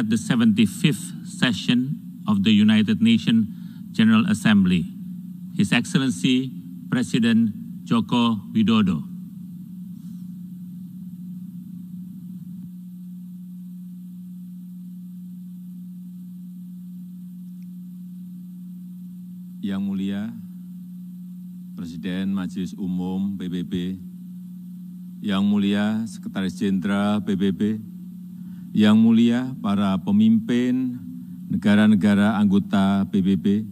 at the 75th session of the United Nations General Assembly, His Excellency President Joko Widodo. Yang Mulia Presiden Majelis Umum PBB, Yang Mulia Sekretaris Jenderal PBB, Yang Mulia para pemimpin negara-negara anggota PBB,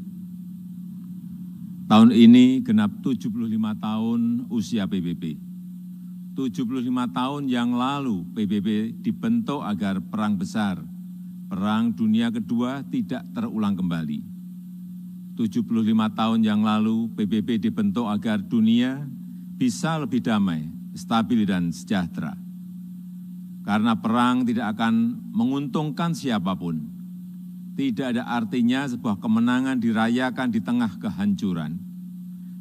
tahun ini genap 75 tahun usia PBB. 75 tahun yang lalu PBB dibentuk agar perang besar, Perang Dunia Kedua tidak terulang kembali. 75 tahun yang lalu PBB dibentuk agar dunia bisa lebih damai, stabil dan sejahtera. Karena perang tidak akan menguntungkan siapapun. Tidak ada artinya sebuah kemenangan dirayakan di tengah kehancuran.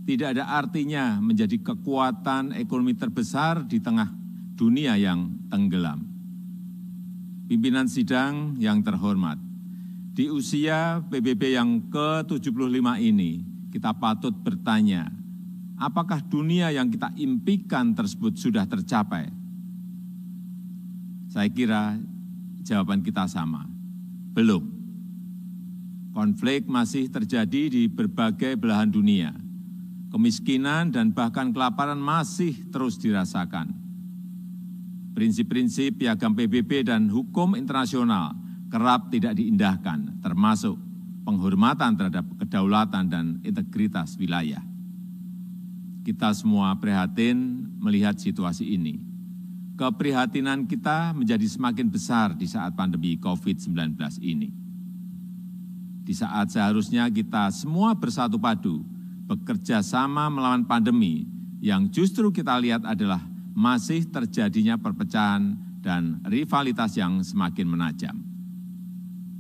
Tidak ada artinya menjadi kekuatan ekonomi terbesar di tengah dunia yang tenggelam. Pimpinan sidang yang terhormat, di usia PBB yang ke-75 ini, kita patut bertanya, apakah dunia yang kita impikan tersebut sudah tercapai? Saya kira jawaban kita sama, belum. Konflik masih terjadi di berbagai belahan dunia. Kemiskinan dan bahkan kelaparan masih terus dirasakan. Prinsip-prinsip piagam PBB dan hukum internasional kerap tidak diindahkan, termasuk penghormatan terhadap kedaulatan dan integritas wilayah. Kita semua prihatin melihat situasi ini. Keprihatinan kita menjadi semakin besar di saat pandemi COVID-19 ini. Di saat seharusnya kita semua bersatu padu, bekerja sama melawan pandemi, yang justru kita lihat adalah masih terjadinya perpecahan dan rivalitas yang semakin menajam.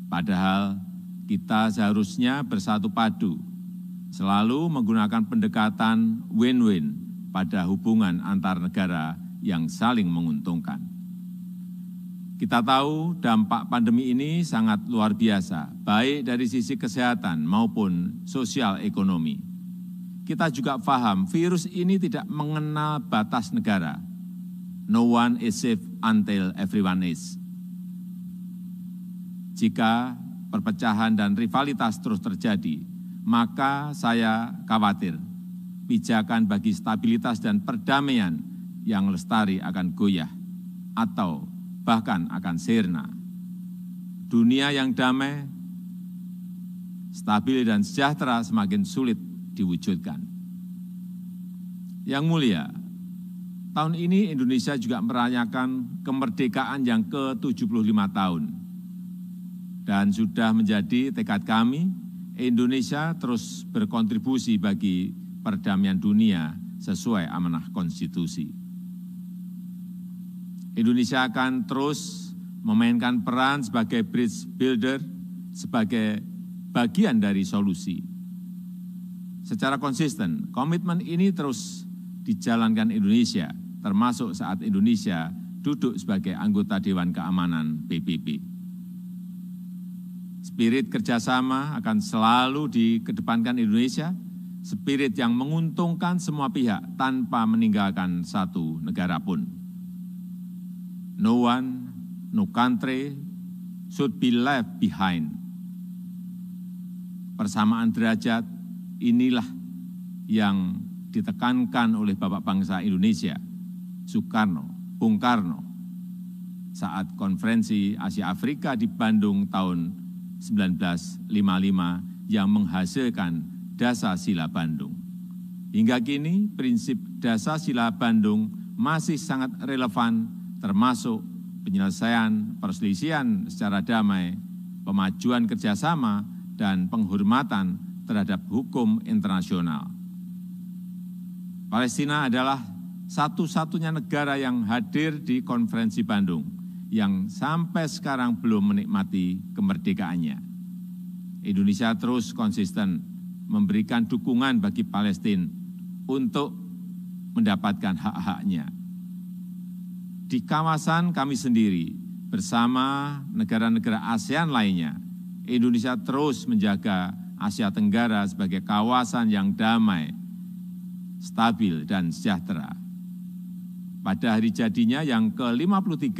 Padahal kita seharusnya bersatu padu, selalu menggunakan pendekatan win-win pada hubungan antar negara yang saling menguntungkan. Kita tahu dampak pandemi ini sangat luar biasa, baik dari sisi kesehatan maupun sosial ekonomi. Kita juga paham virus ini tidak mengenal batas negara. No one is safe until everyone is. Jika perpecahan dan rivalitas terus terjadi, maka saya khawatir pijakan bagi stabilitas dan perdamaian yang lestari akan goyah atau bahkan akan sirna. Dunia yang damai, stabil dan sejahtera semakin sulit diwujudkan. Yang Mulia, tahun ini Indonesia juga merayakan kemerdekaan yang ke-75 tahun. Dan sudah menjadi tekad kami, Indonesia terus berkontribusi bagi perdamaian dunia sesuai amanah konstitusi. Indonesia akan terus memainkan peran sebagai bridge builder, sebagai bagian dari solusi. Secara konsisten, komitmen ini terus dijalankan Indonesia, termasuk saat Indonesia duduk sebagai anggota Dewan Keamanan PBB. Spirit kerjasama akan selalu dikedepankan Indonesia, spirit yang menguntungkan semua pihak tanpa meninggalkan satu negara pun. No one, no country should be left behind. Persamaan derajat inilah yang ditekankan oleh Bapak Bangsa Indonesia, Soekarno, Bung Karno, saat konferensi Asia Afrika di Bandung tahun 1955 yang menghasilkan Dasar-Sila Bandung. Hingga kini prinsip Dasar-Sila Bandung masih sangat relevan, termasuk penyelesaian perselisihan secara damai, pemajuan kerjasama, dan penghormatan terhadap hukum internasional. Palestina adalah satu-satunya negara yang hadir di konferensi Bandung, yang sampai sekarang belum menikmati kemerdekaannya. Indonesia terus konsisten memberikan dukungan bagi Palestina untuk mendapatkan hak-haknya. Di kawasan kami sendiri, bersama negara-negara ASEAN lainnya, Indonesia terus menjaga Asia Tenggara sebagai kawasan yang damai, stabil, dan sejahtera. Pada hari jadinya yang ke-53,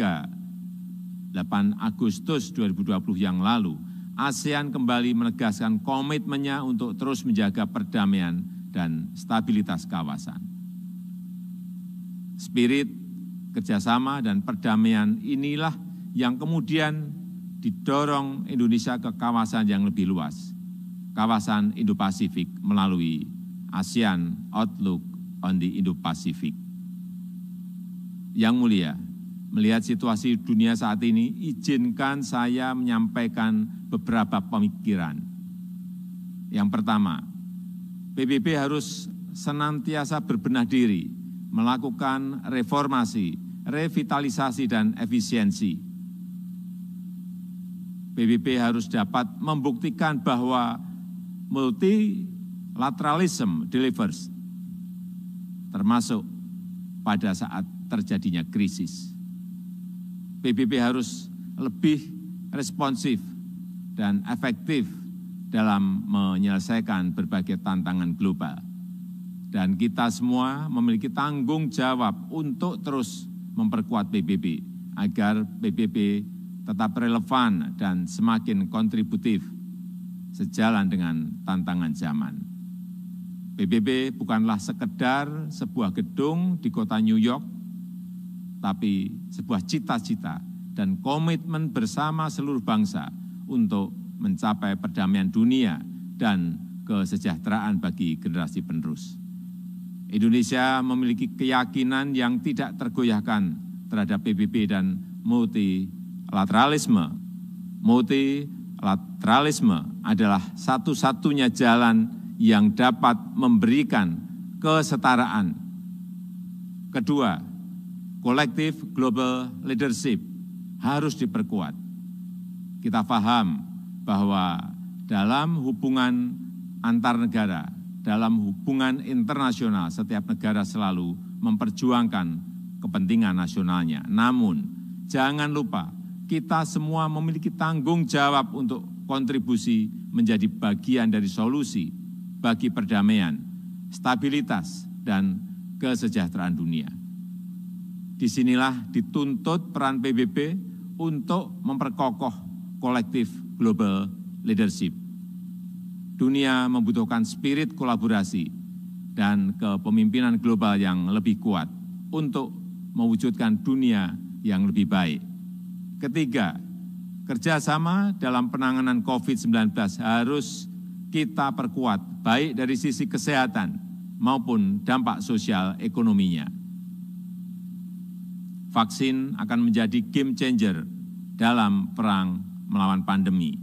8 Agustus 2020 yang lalu, ASEAN kembali menegaskan komitmennya untuk terus menjaga perdamaian dan stabilitas kawasan. Spirit kerjasama dan perdamaian inilah yang kemudian didorong Indonesia ke kawasan yang lebih luas, kawasan Indo-Pasifik melalui ASEAN Outlook on the Indo-Pacific. Yang mulia, melihat situasi dunia saat ini, izinkan saya menyampaikan beberapa pemikiran. Yang pertama, PBB harus senantiasa berbenah diri, melakukan reformasi, revitalisasi, dan efisiensi. PBB harus dapat membuktikan bahwa multilateralism delivers, termasuk pada saat terjadinya krisis. PBB harus lebih responsif dan efektif dalam menyelesaikan berbagai tantangan global. Dan kita semua memiliki tanggung jawab untuk terus memperkuat PBB agar PBB tetap relevan dan semakin kontributif sejalan dengan tantangan zaman. PBB bukanlah sekedar sebuah gedung di kota New York, tapi sebuah cita-cita dan komitmen bersama seluruh bangsa untuk mencapai perdamaian dunia dan kesejahteraan bagi generasi penerus. Indonesia memiliki keyakinan yang tidak tergoyahkan terhadap PBB dan multilateralisme. Multilateralisme adalah satu-satunya jalan yang dapat memberikan kesetaraan. Kedua, kolektif global leadership harus diperkuat. Kita paham bahwa dalam hubungan antar negara, dalam hubungan internasional, setiap negara selalu memperjuangkan kepentingan nasionalnya. Namun, jangan lupa, kita semua memiliki tanggung jawab untuk kontribusi menjadi bagian dari solusi bagi perdamaian, stabilitas, dan kesejahteraan dunia. Disinilah dituntut peran PBB untuk memperkokoh kolektif global leadership. Dunia membutuhkan spirit kolaborasi dan kepemimpinan global yang lebih kuat untuk mewujudkan dunia yang lebih baik. Ketiga, kerjasama dalam penanganan COVID-19 harus kita perkuat, baik dari sisi kesehatan maupun dampak sosial ekonominya. Vaksin akan menjadi game changer dalam perang melawan pandemi.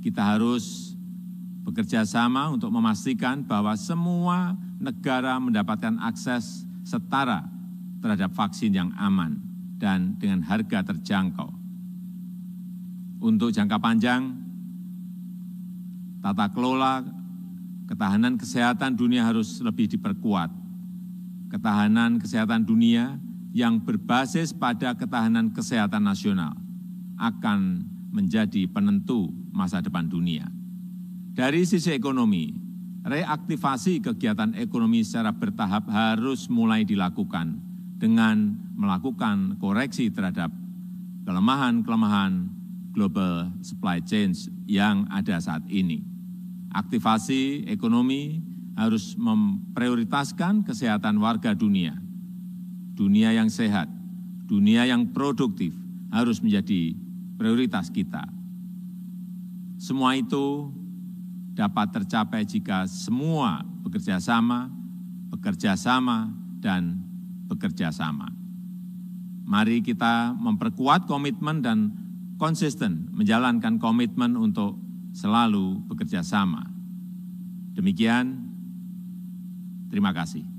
Kita harus bekerja sama untuk memastikan bahwa semua negara mendapatkan akses setara terhadap vaksin yang aman dan dengan harga terjangkau. Untuk jangka panjang, tata kelola ketahanan kesehatan dunia harus lebih diperkuat. Ketahanan kesehatan dunia yang berbasis pada ketahanan kesehatan nasional akan menjadi penentu masa depan dunia. Dari sisi ekonomi, reaktivasi kegiatan ekonomi secara bertahap harus mulai dilakukan dengan melakukan koreksi terhadap kelemahan-kelemahan global supply chain yang ada saat ini. Aktivasi ekonomi harus memprioritaskan kesehatan warga dunia. Dunia yang sehat, dunia yang produktif harus menjadi prioritas kita. Semua itu dapat tercapai jika semua bekerja sama, dan bekerja sama. Mari kita memperkuat komitmen dan konsisten menjalankan komitmen untuk selalu bekerja sama. Demikian, terima kasih.